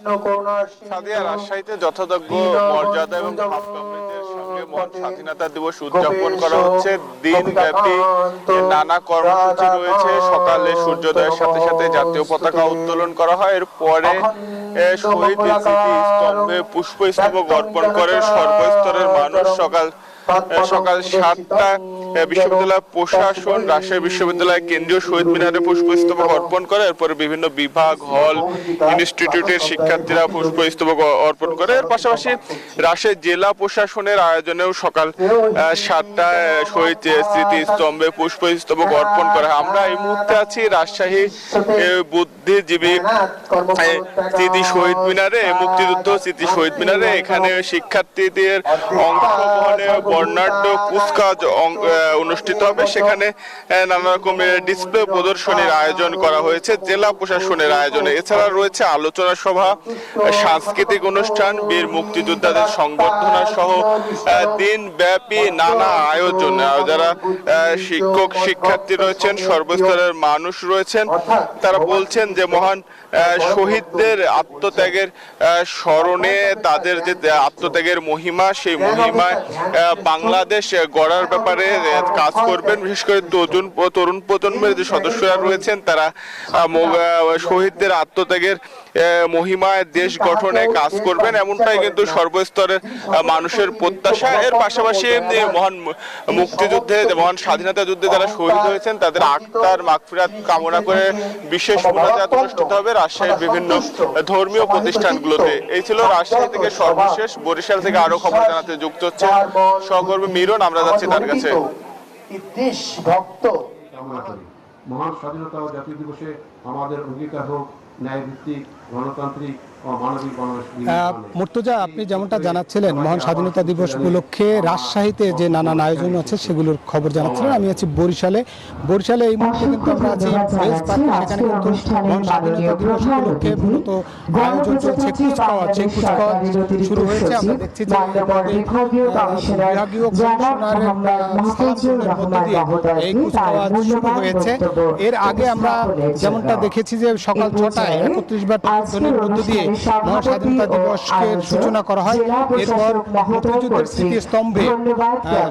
সাদিয়া, রাজশাহীতে যথাযোগ্য মর্যাদা এবং ভাবগম্ভীর্যের সঙ্গে মহান স্বাধীনতা দিবস উদযাপন করা হচ্ছে। দিনব্যাপী নানা কর্মসূচি রয়েছে। সকালে সূর্যোদয়ের সাথে সাথে জাতীয় পতাকা উত্তোলন করা হয়। এরপরে শহীদ স্মৃতিস্তম্ভে পুষ্পস্তবক অর্পণ করে সর্বস্তরের মানুষ। সকাল 7টায় বিশ্ববিদ্যালয় প্রশাসন রাজশাহী বিশ্ববিদ্যালয় কেন্দ্রীয় শহীদ মিনারে পুষ্পস্তবক অর্পণ করে। এরপরে বিভিন্ন বিভাগ, হল, ইনস্টিটিউটের শিক্ষার্থীরা পুষ্পস্তবক অর্পণ করে। এর পাশাপাশি রাজশাহী জেলা প্রশাসনের আয়োজনেও সকাল 7টায় শহীদ স্মৃতিস্তম্ভে পুষ্পস্তবক অর্পণ করা হয়। আমরা এই মুহূর্তে আছি রাজশাহী বুদ্ধিজীবী স্মৃতি শহীদ মিনারে, মুক্তিযুদ্ধ স্মৃতি শহীদ মিনারে। এখানে শিক্ষার্থীদের অংশগ্রহণে বর্ণাঢ্য কুচকাওয়াজ অনুষ্ঠিত হবে। সেখানে নানা রকমের ডিসপ্লে প্রদর্শনীর আয়োজন করা হয়েছে জেলা প্রশাসনের আয়োজনে। এছাড়া রয়েছে আলোচনা সভা, সাংস্কৃতিক অনুষ্ঠান, বীর মুক্তিযোদ্ধাদের সংবর্ধনা সহ দিনব্যাপী নানা আয়োজন। যারা শিক্ষক শিক্ষার্থী রয়েছেন, সর্বস্তরের মানুষ রয়েছেন, তারা বলছেন যে মহান শহীদদের আত্মত্যাগের স্মরণে তাদের যে আত্মত্যাগের মহিমা, সেই মহিমায় বাংলাদেশ গড়ার ব্যাপারে কাজ করবেন। বিশেষ করে তরুণ প্রজন্মের যে সদস্যরা রয়েছেন তারা শহীদদের আত্মত্যাগের মহিমায় দেশ গঠনে কাজ করবেন, এমনটাই কিন্তু সর্বস্তরের মানুষের প্রত্যাশা। এর পাশাপাশি মহান মুক্তিযুদ্ধে, মহান স্বাধীনতা যুদ্ধে যারা শহীদ হয়েছেন তাদের আত্মার মাগফিরাত কামনা করে বিশেষ মোনাজাত অনুষ্ঠিত হবে রাজশাহীর বিভিন্ন ধর্মীয় প্রতিষ্ঠানগুলোতে। এই ছিল রাজশাহী থেকে সর্বশেষ। বরিশাল থেকে আরো খবর জানাতে যুক্ত হচ্ছে সহকর্মী মিরন। আমরা যাচ্ছি তার কাছে। মহান স্বাধীনতা ও জাতীয় দিবসে আমাদের অঙ্গীকার হোক ন্যায়ভিত্তিক, গণতান্ত্রিক ও মানবিক বাংলাদেশ। মুর্তজা, আপনি যেমনটা জানাচ্ছিলেন মহান স্বাধীনতা দিবস উপলক্ষে রাজশাহীতে যে নানান আয়োজন আছে সেগুলোর খবর জানাচ্ছিলেন। আমি আছি বরিশালে। এই মুহূর্তে কিন্তু আমরা আছি প্রেস পার্কে। সেখানে কিন্তু মহান স্বাধীনতা দিবস উপলক্ষে মূলত আয়োজন চলছে কুচকাওয়াজ। সেই কুচকাওয়াজ শুরু হয়েছে। আমরা দেখছি যে বিভাগীয় কমিশনারের মধ্য দিয়ে এই কুচকাওয়াজ শুরু হয়েছে। এর আগে আমরা যেমনটা দেখেছি যে সকাল 6টায় 31 বার ধ্বনির মধ্য দিয়ে মহান স্বাধীনতা দিবসকে সূচনা করা হয়। এরপর মুক্তিযুদ্ধের স্মৃতিস্তম্ভে বিভাগীয়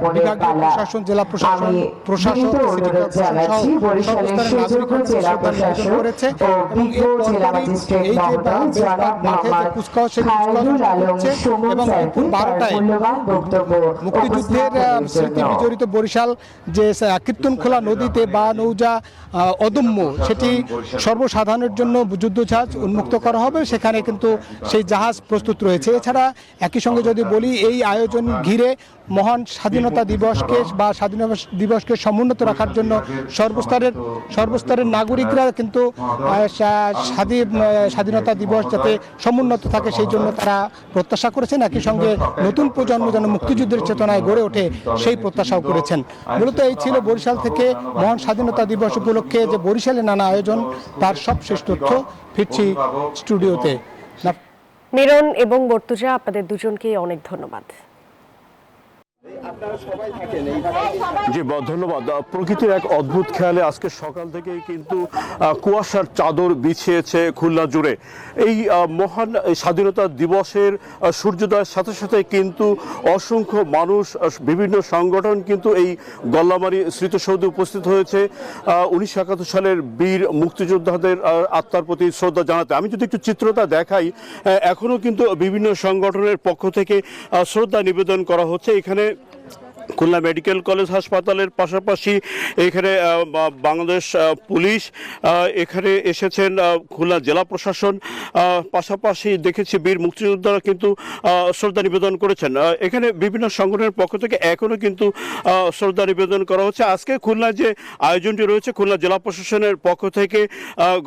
প্রশাসন, জেলা প্রশাসন, প্রশাসক, সিটি কর্পোরেশন সহ সর্বস্তরের নাগরিকরা শ্রদ্ধা নিবেদন করেছে। এবং এই যে মাঠে যে কুচকাওয়াজ, সেই কুচকাওয়াজ হচ্ছে এবং দুপুর 12টায় মুক্তিযুদ্ধের স্মৃতি বিজড়িত বরিশাল যে কীর্তনখোলা নদীতে বা নৌজা অদম্য, সেটি সর্বসাধারণের জন্য যুদ্ধজাহাজ উন্মুক্ত করা হবে। সেখানে কিন্তু সেই জাহাজ প্রস্তুত রয়েছে। এছাড়া একই সঙ্গে যদি বলি, এই আয়োজন ঘিরে মহান স্বাধীনতা দিবসকে বা স্বাধীনতা দিবসকে সমুন্নত রাখার জন্য সর্বস্তরের নাগরিকরা কিন্তু স্বাধীনতা দিবস যাতে সমুন্নত থাকে সেই জন্য তারা প্রত্যাশা করেছেন। একই সঙ্গে নতুন প্রজন্ম যেন মুক্তিযুদ্ধের চেতনায় গড়ে ওঠে সেই প্রত্যাশাও করেছেন। মূলত এই ছিল বরিশাল থেকে মহান স্বাধীনতা দিবস উপলক্ষে যে বরিশালে নানা আয়োজন, তার সবশেষ তথ্য। ফিরছি স্টুডিওতে। মিরন এবং মর্তুজা, আপনাদের দুজনকে অনেক ধন্যবাদ। জি ধন্যবাদ। প্রকৃতির এক অদ্ভুত খেয়ালে আজকে সকাল থেকেই কিন্তু কুয়াশার চাদর বিছিয়েছে খুলনা জুড়ে। এই মহান স্বাধীনতা দিবসের সূর্যোদয়ের সাথে সাথে কিন্তু অসংখ্য মানুষ, বিভিন্ন সংগঠন কিন্তু এই গল্লামারী স্মৃতিসৌধে উপস্থিত হয়েছে 1971 সালের বীর মুক্তিযোদ্ধাদের আত্মার প্রতি শ্রদ্ধা জানাতে। আমি যদি একটু চিত্রটা দেখাই, এখনও কিন্তু বিভিন্ন সংগঠনের পক্ষ থেকে শ্রদ্ধা নিবেদন করা হচ্ছে। এখানে খুলনা মেডিকেল কলেজ হাসপাতালের পাশাপাশি এখানে বাংলাদেশ পুলিশ, এখানে এসেছেন খুলনা জেলা প্রশাসন, পাশাপাশি দেখেছি বীর মুক্তিযোদ্ধারা কিন্তু শ্রদ্ধা নিবেদন করেছেন। এখানে বিভিন্ন সংগঠনের পক্ষ থেকে এখনও কিন্তু শ্রদ্ধা নিবেদন করা হচ্ছে। আজকে খুলনা যে আয়োজনটি রয়েছে, খুলনা জেলা প্রশাসনের পক্ষ থেকে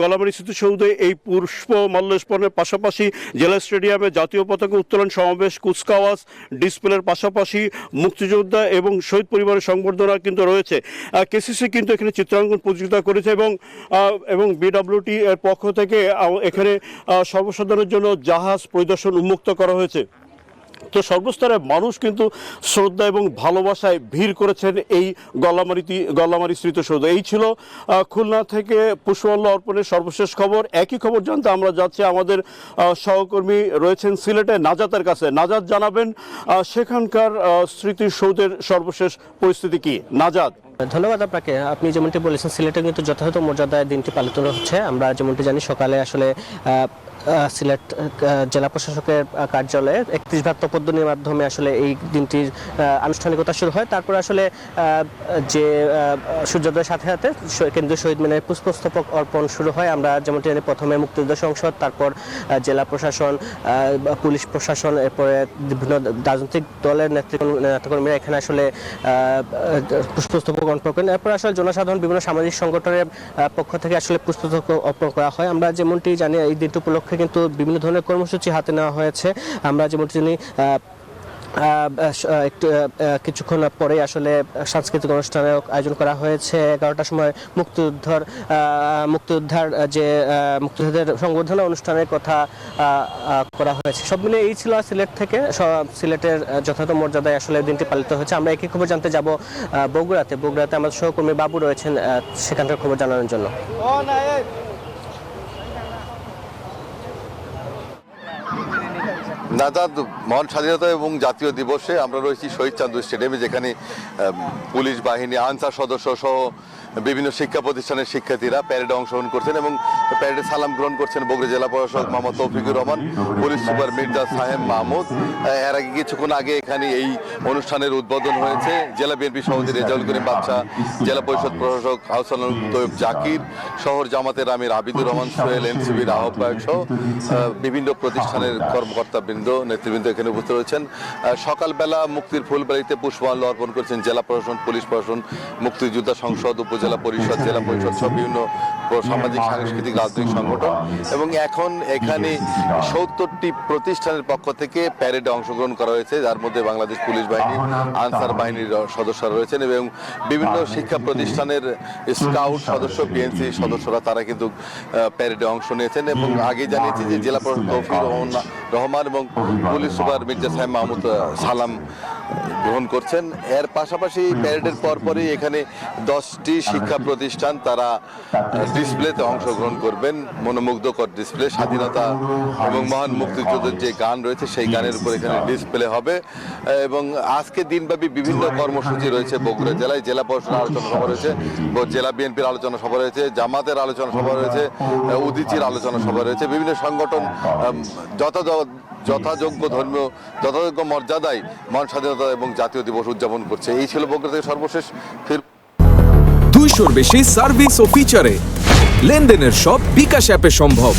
গল্লামারী স্মৃতিসৌধে এই পুষ্পমাল্যর্পণের পাশাপাশি জেলা স্টেডিয়ামে জাতীয় পতাকা উত্তোলন সমাবেশ, কুচকাওয়াজ, ডিসপ্লের পাশাপাশি মুক্তিযোদ্ধা এবং শহীদ পরিবারের সংবর্ধনা কিন্তু রয়েছে। কেসিসি কিন্তু এখানে চিত্রাঙ্কন প্রতিযোগিতা করেছে এবং বিডব্লিউটি এর পক্ষ থেকে এখানে সর্বসাধারণের জন্য জাহাজ পরিদর্শন উন্মুক্ত করা হয়েছে। তো সর্বস্তরের মানুষ কিন্তু শ্রদ্ধা এবং ভালোবাসায় ভিড় করেছেন এই গল্লামারী স্মৃতিসৌধ। এই ছিল খুলনা থেকে পুষ্পমাল্য অর্পণের সর্বশেষ খবর। একই খবর জানতে আমরা যাচ্ছি আমাদের সহকর্মী রয়েছেন সিলেটে নাজাতের কাছে। নাজাত, জানাবেন সেখানকার স্মৃতিসৌধের সর্বশেষ পরিস্থিতি কি? নাজাত। ধন্যবাদ আপনাকে। আপনি যেমনটি বলেছেন, সিলেটে কিন্তু যথাযথ মর্যাদায় দিনটি পালিত হচ্ছে। আমরা যেমনটি জানি, সকালে আসলে সিলেট জেলা প্রশাসকের কার্যালয়ে 31 ভাগ তপধ্বনির মাধ্যমে আসলে এই দিনটির আনুষ্ঠানিকতা শুরু হয়। তারপর আসলে যে সূর্যোদয়ের সাথে সাথে কেন্দ্রীয় শহীদ মিনারে পুষ্পস্তবক অর্পণ শুরু হয়। আমরা যেমনটি জানি, প্রথমে মুক্তিযুদ্ধ সংসদ, তারপর জেলা প্রশাসন, পুলিশ প্রশাসন, এরপরে বিভিন্ন রাজনৈতিক দলের নেতাকর্মীরা এখানে আসলে পুষ্পস্তবক অর্পণ করেন। এরপর আসলে জনসাধারণ, বিভিন্ন সামাজিক সংগঠনের পক্ষ থেকে আসলে পুষ্পস্তবক অর্পণ করা হয়। আমরা যেমনটি জানি, এই দিনটি উপলক্ষে কিন্তু বিভিন্ন ধরনের কর্মসূচি হাতে নেওয়া হয়েছে। আমরা যেমনটি জানি, একটু কিছুক্ষণ পরে আসলে সাংস্কৃতিক অনুষ্ঠানের আয়োজন করা হয়েছে। 11টার সময় মুক্তিযোদ্ধার যে মুক্তিযোদ্ধাদের সংবর্ধনা অনুষ্ঠানের কথা করা হয়েছে। সব মিলে এই ছিল সিলেট থেকে। সিলেটের যথাযথ মর্যাদায় আসলে দিনটি পালিত হয়েছে। আমরা একই খবর জানতে যাব বগুড়াতে। আমাদের সহকর্মী বাবু রয়েছেন সেখানকার খবর জানানোর জন্য। নাজাদ, মহান স্বাধীনতা এবং জাতীয় দিবসে আমরা রয়েছি শহীদ চান্দু স্টেডিয়ামে, যেখানে পুলিশ বাহিনী, আনসার সদস্য সহ বিভিন্ন শিক্ষা প্রতিষ্ঠানের শিক্ষার্থীরা প্যারেডে অংশগ্রহণ করছেন এবং প্যারেডে সালাম গ্রহণ করছেন বগুড়া জেলা প্রশাসক মোহাম্মদ তৌফিকুর রহমান, পুলিশ সুপার মির্জা সাহেব মাহমুদ। এর আগে কিছুক্ষণ আগে এখানে এই অনুষ্ঠানের উদ্বোধন হয়েছে জেলা বিএনপি সভাপতি রেজাউল করিম বাদশা, জেলা পরিষদ প্রশাসক আহসানুল তৈয়ব জাকির, শহর জামাতের আমির আবিদুর রহমান সোহেল, এনসিবির আহ্বায়ক সহ বিভিন্ন প্রতিষ্ঠানের কর্মকর্তাবৃন্দ, নেতৃবৃন্দ এখানে উপস্থিত রয়েছেন। সকালবেলা মুক্তির ফুলবাড়িতে পুষ্পমাল্য অর্পণ করেছেন জেলা প্রশাসন, পুলিশ প্রশাসন, মুক্তিযোদ্ধা সংসদ, জেলা পরিষদ, জেলা পরিষদ সহ বিভিন্ন সামাজিক, সাংস্কৃতিক, রাজনৈতিক সংগঠন। এবং এখন এখানে 70টি প্রতিষ্ঠানের পক্ষ থেকে প্যারেডে অংশগ্রহণ করা হয়েছে, যার মধ্যে বাংলাদেশ পুলিশ বাহিনী, আনসার বাহিনীর সদস্যরা রয়েছেন এবং বিভিন্ন শিক্ষা প্রতিষ্ঠানের স্কাউট সদস্য, বিএনসি সদস্যরা, তারা কিন্তু প্যারেডে অংশ নিয়েছেন। এবং আগে জানিয়েছি যে জেলা প্রশাসক তৌফিকুর রহমান এবং পুলিশ সুপার মির্জা সাহেব মাহমুদ সালাম গ্রহণ করছেন। এর পাশাপাশি প্যারেডের পরপরই এখানে 10টি শিক্ষা প্রতিষ্ঠান তারা ডিসপ্লেতে অংশগ্রহণ করবেন, মনোমুগ্ধকর ডিসপ্লে। স্বাধীনতা এবং মহান মুক্তিযুদ্ধের যে গান রয়েছে সেই গানের উপর এখানে ডিসপ্লে হবে। এবং আজকে দিনব্যাপী বিভিন্ন কর্মসূচি রয়েছে বগুড়া জেলায়। জেলা পরিষদের আলোচনা সভা রয়েছে, জেলা বিএনপির আলোচনা সভা রয়েছে, জামাতের আলোচনা সভা রয়েছে, উদীচীর আলোচনা সভা রয়েছে। বিভিন্ন সংগঠন যথাযোগ্য ধর্মীয় যথাযোগ্য মর্যাদায় মহান স্বাধীনতা এবং জাতীয় দিবস উদযাপন করছে। এই ছিল বগুড়া থেকে সর্বশেষ। 200-র বেশি সার্ভিস ও ফিচারে লেনদেনের সব বিকাশ অ্যাপে সম্ভব।